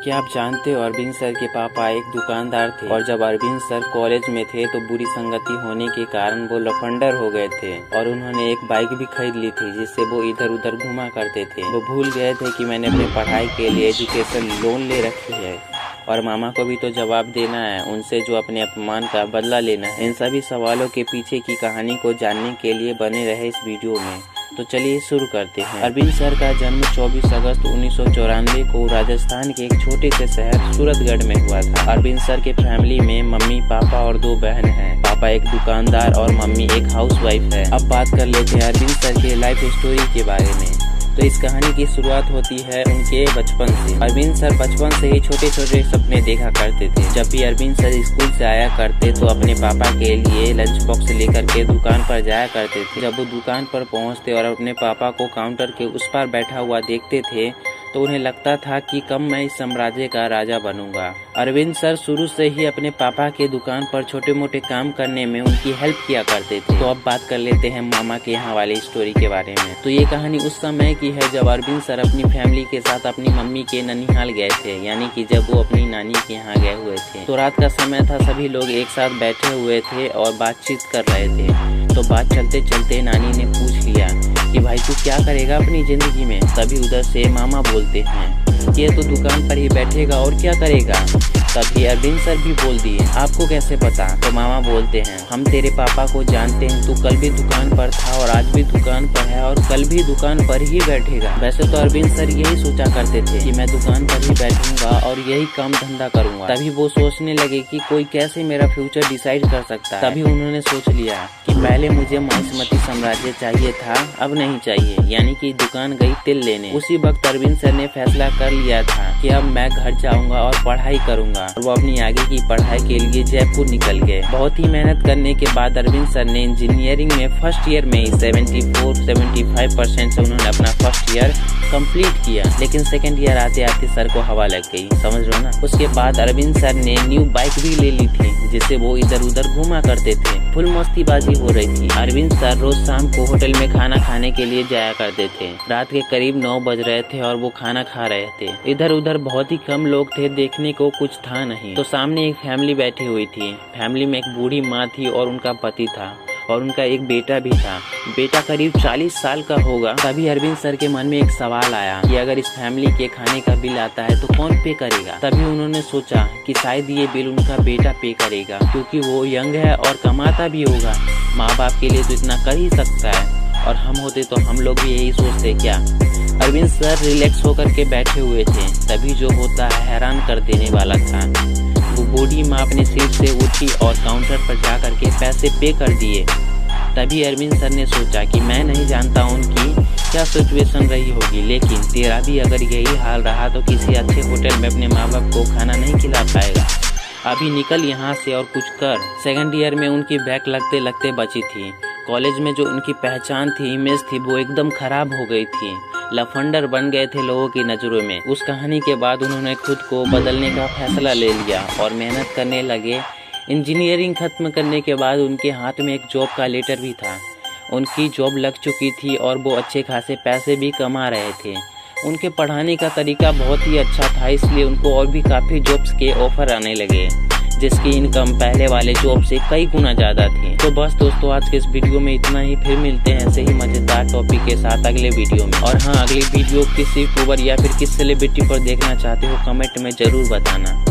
क्या आप जानते हो अरविंद सर के पापा एक दुकानदार थे और जब अरविंद सर कॉलेज में थे तो बुरी संगति होने के कारण वो लफंडर हो गए थे और उन्होंने एक बाइक भी खरीद ली थी जिससे वो इधर उधर घुमा करते थे। वो भूल गए थे कि मैंने अपनी पढ़ाई के लिए एजुकेशन लोन ले रखी है और मामा को भी तो जवाब देना है, उनसे जो अपने अपमान का बदला लेना है। इन सभी सवालों के पीछे की कहानी को जानने के लिए बने रहे इस वीडियो में। तो चलिए शुरू करते हैं। अरविंद सर का जन्म 24 अगस्त 1994 को राजस्थान के एक छोटे से शहर सूरतगढ़ में हुआ था। अरविंद सर के फैमिली में मम्मी, पापा और 2 बहन हैं। पापा एक दुकानदार और मम्मी एक हाउसवाइफ है। अब बात कर लेते हैं अरविंद सर के लाइफ स्टोरी के बारे में। तो इस कहानी की शुरुआत होती है उनके बचपन से। अरविंद सर बचपन से ही छोटे छोटे सपने देखा करते थे। जब भी अरविंद सर स्कूल से आया करते तो अपने पापा के लिए लंच बॉक्स लेकर के दुकान पर जाया करते थे। जब वो दुकान पर पहुंचते और अपने पापा को काउंटर के उस पार बैठा हुआ देखते थे तो उन्हें लगता था कि कब मैं इस साम्राज्य का राजा बनूंगा। अरविंद सर शुरू से ही अपने पापा के दुकान पर छोटे मोटे काम करने में उनकी हेल्प किया करते थे। तो अब बात कर लेते हैं मामा के यहाँ वाली स्टोरी के बारे में। तो ये कहानी उस समय की है जब अरविंद सर अपनी फैमिली के साथ अपनी मम्मी के ननिहाल गए थे, यानी कि जब वो अपनी नानी के यहाँ गए हुए थे। तो रात का समय था, सभी लोग एक साथ बैठे हुए थे और बातचीत कर रहे थे। तो बात चलते चलते नानी ने पूछ लिया कि भाई तू क्या करेगा अपनी जिंदगी में। तभी उधर से मामा बोलते हैं कि ये तो दुकान पर ही बैठेगा और क्या करेगा। तभी अरविंद सर भी बोल दिए आपको कैसे पता। तो मामा बोलते हैं हम तेरे पापा को जानते हैं, तू कल भी दुकान पर था और आज भी दुकान पर है और कल भी दुकान पर ही बैठेगा। वैसे तो अरविंद सर यही सोचा करते थे कि मैं दुकान पर ही बैठूंगा और यही काम धंधा करूंगा। तभी वो सोचने लगे कि कोई कैसे मेरा फ्यूचर डिसाइड कर सकता है। तभी उन्होंने सोच लिया कि पहले मुझे महिष्मती साम्राज्य चाहिए था, अब नहीं चाहिए, यानी कि दुकान गई तिल लेने। उसी वक्त अरविंद सर ने फैसला कर लिया था कि अब मैं घर जाऊंगा और पढ़ाई करूंगा। और वो अपनी आगे की पढ़ाई के लिए जयपुर निकल गए। बहुत ही मेहनत करने के बाद अरविंद सर ने इंजीनियरिंग में फर्स्ट ईयर में ही 74-75% से उन्होंने अपना फर्स्ट ईयर कंप्लीट किया। लेकिन सेकंड ईयर आते आते सर को हवा लग गई, समझ लो ना। उसके बाद अरविंद सर ने न्यू बाइक भी ले ली थी जिससे वो इधर उधर घूमा करते थे। फुल मस्तीबाजी हो रही थी। अरविंद सर रोज शाम को होटल में खाना खाने के लिए जाया करते थे। रात के करीब 9 बज रहे थे और वो खाना खा रहे थे। इधर उधर बहुत ही कम लोग थे, देखने को कुछ था नहीं। तो सामने एक फैमिली बैठी हुई थी। फैमिली में एक बूढ़ी माँ थी और उनका पति था और उनका एक बेटा भी था। बेटा करीब 40 साल का होगा। तभी अरविंद सर के मन में एक सवाल आया कि अगर इस फैमिली के खाने का बिल आता है तो कौन पे करेगा। तभी उन्होंने सोचा कि शायद ये बिल उनका बेटा पे करेगा क्योंकि वो यंग है और कमाता भी होगा। माँ बाप के लिए तो इतना कर ही सकता है और हम होते तो हम लोग भी यही सोचते क्या। अरविंद सर रिलैक्स होकर के बैठे हुए थे। तभी जो होता है हैरान कर देने वाला था। वो बूढ़ी माँ अपने सीट से उठी और काउंटर पर जाकर के पैसे पे कर दिए। तभी अरविंद सर ने सोचा कि मैं नहीं जानता उनकी क्या सिचुएशन रही होगी, लेकिन तेरा भी अगर यही हाल रहा तो किसी अच्छे होटल में अपने माँ बाप को खाना नहीं खिला पाएगा। अभी निकल यहाँ से और कुछ कर। सेकंड ईयर में उनकी बैक लगते लगते बची थी। कॉलेज में जो उनकी पहचान थी, इमेज थी, वो एकदम खराब हो गई थी। लफंडर बन गए थे लोगों की नज़रों में। उस कहानी के बाद उन्होंने खुद को बदलने का फैसला ले लिया और मेहनत करने लगे। इंजीनियरिंग खत्म करने के बाद उनके हाथ में एक जॉब का लेटर भी था। उनकी जॉब लग चुकी थी और वो अच्छे खासे पैसे भी कमा रहे थे। उनके पढ़ाने का तरीका बहुत ही अच्छा था, इसलिए उनको और भी काफ़ी जॉब्स के ऑफर आने लगे जिसकी इनकम पहले वाले जॉब से कई गुना ज़्यादा थी। तो बस दोस्तों आज के इस वीडियो में इतना ही। फिर मिलते हैं ऐसे ही मज़ेदार टॉपिक के साथ अगले वीडियो में। और हाँ, अगली वीडियो किस यूट्यूबर या फिर किस सेलिब्रिटी पर देखना चाहते हो कमेंट में ज़रूर बताना।